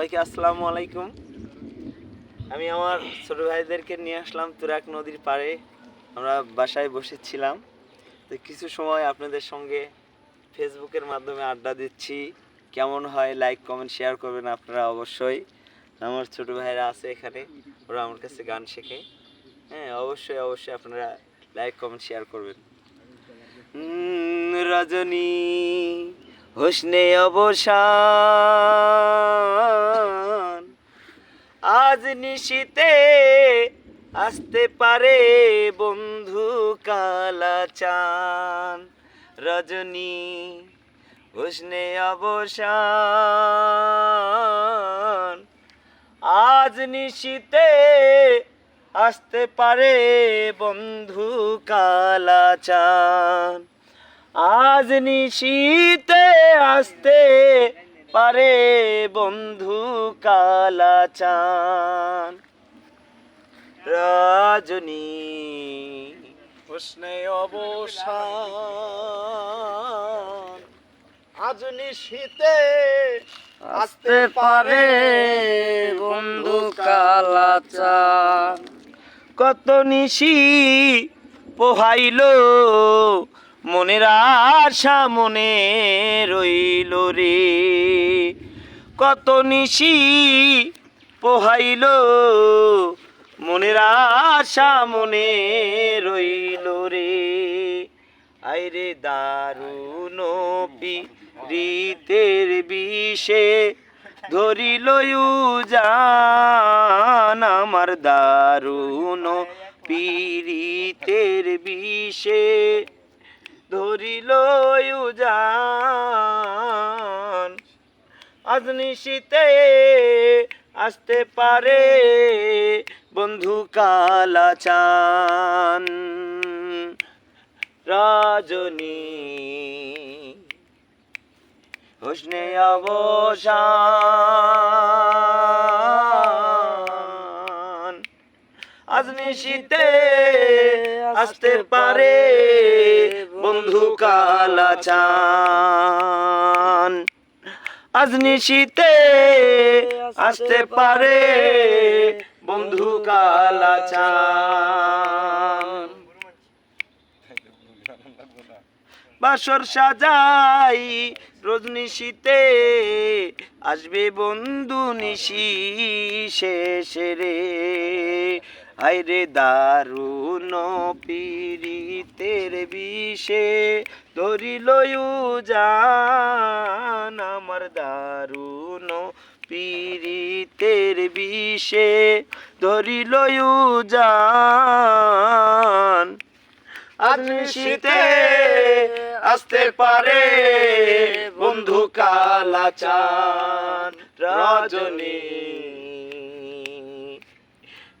সবাইকে আসসালামু আলাইকুম। আমি আমার ছোট ভাইদেরকে নিয়ে আসলাম তুরাগ নদীর পাড়ে। আমরা বাসায় বসেছিলাম, তো কিছু সময় আপনাদের সঙ্গে ফেসবুকের মাধ্যমে আড্ডা দিচ্ছি। কেমন হয় লাইক কমেন্ট শেয়ার করবেন আপনারা অবশ্যই। আমার ছোট ভাইরা আছে এখানে, ওরা আমার কাছে গান শেখে। হ্যাঁ, অবশ্যই অবশ্যই আপনারা লাইক কমেন্ট শেয়ার করবেন। রজনী হোসনে অবসান, আজ নিশীতে আসতে পারে বন্ধু কালা চান। রজনী হোসনে অবসান, আজ নিশীতে আসতে পারে বন্ধু কালা চান। আজ নিশীতে আসতে পারে বন্ধু কালা চান। রজনী হোসনে অবসান, আজ নিশীতে আসতে পারে বন্ধু কালা চান। কত নিশি পোহাইল মনের আশা মনে রইল রে। কত নিশি পোহাইল মনের আশা মনে রইল রে। আইরে দারুণ প্রীতের বিষে ধরিল জান আমার। দারুণ প্রীতের বিষে ধরিল জান। আজ নিশীতে আসতে পারে বন্ধু কালা চান। রজনী হোসনে অবসান, আজ নিশীতে আসতে পারে বন্ধু কালা চান। আজ নিশীতে আসতে পারে বন্ধু কালা চান। বাসর সাজাই রোজ নিশীতে আসবে বন্ধু নিশি শেষে রে। আইরে দারুণ প্রীতের বিষে ধরিল জান আমার। দারুণ প্রীতের বিষে ধরিল জান। আজ নিশীতে আসতে পারে বন্ধু কালা চান। রজনী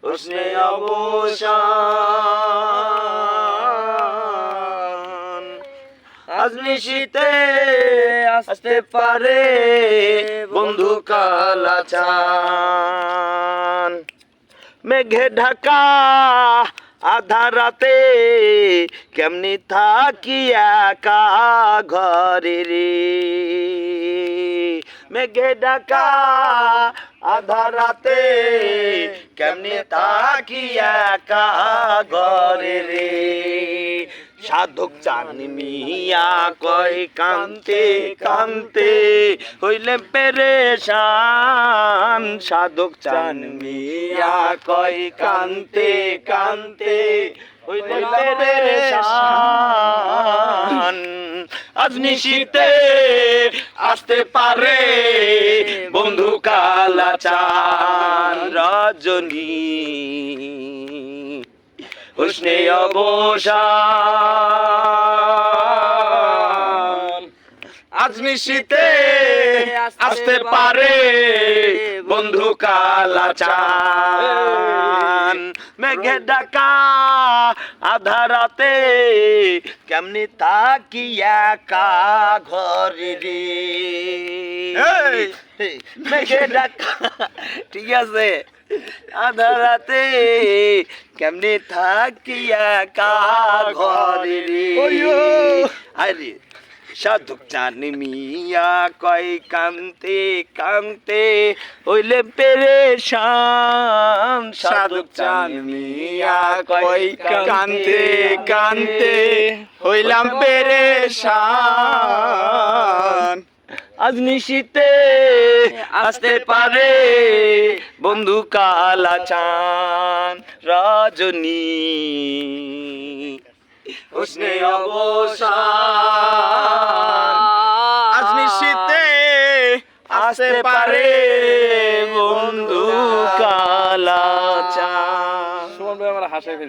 হোসনে অবসান, আজ নিশীতে আসতে পারে বন্ধু কালা চান। মেঘে ঢাকা আধার রাতে কেমনি থাকি একা ঘরে রে। মেঘে ঢাকা আধার রাতে কেমনি থাকি একা ঘরে রে। সাধক চান মিয়া কয় কান্তে কান্তে হইলে পেরেশান সাধক চান মিয়া কয় কান্তে কান্তে হইলে পেরেশান আজ নিশীতে আসতে পারে বন্ধু কালাচান রজনী উষ্ণে অবসান আজ নিশীতে আসতে পারে বন্ধু কালাচান মেঘে ডাকা আধারাতে কেমনি তাকি একা ঘরে রে মেঘে ডাকা ঠিক আছে আধারাতে কেমনি থাকি একা ঘরে রে আরে সাধক চান মিয়া কয় কান্তে কান্তে হইলে পেরেশান সাধক চান মিয়া কয় কান্তে কান্তে হইলাম পেরেশান আজ নিশীতে আসতে পারে বন্ধু কালাচান রজনী উষ্ণে অবসান আজ নিশীতে আসতে পারে বন্ধু কালাচান। সুমন ভাই আমার হাসাই ফেলবে।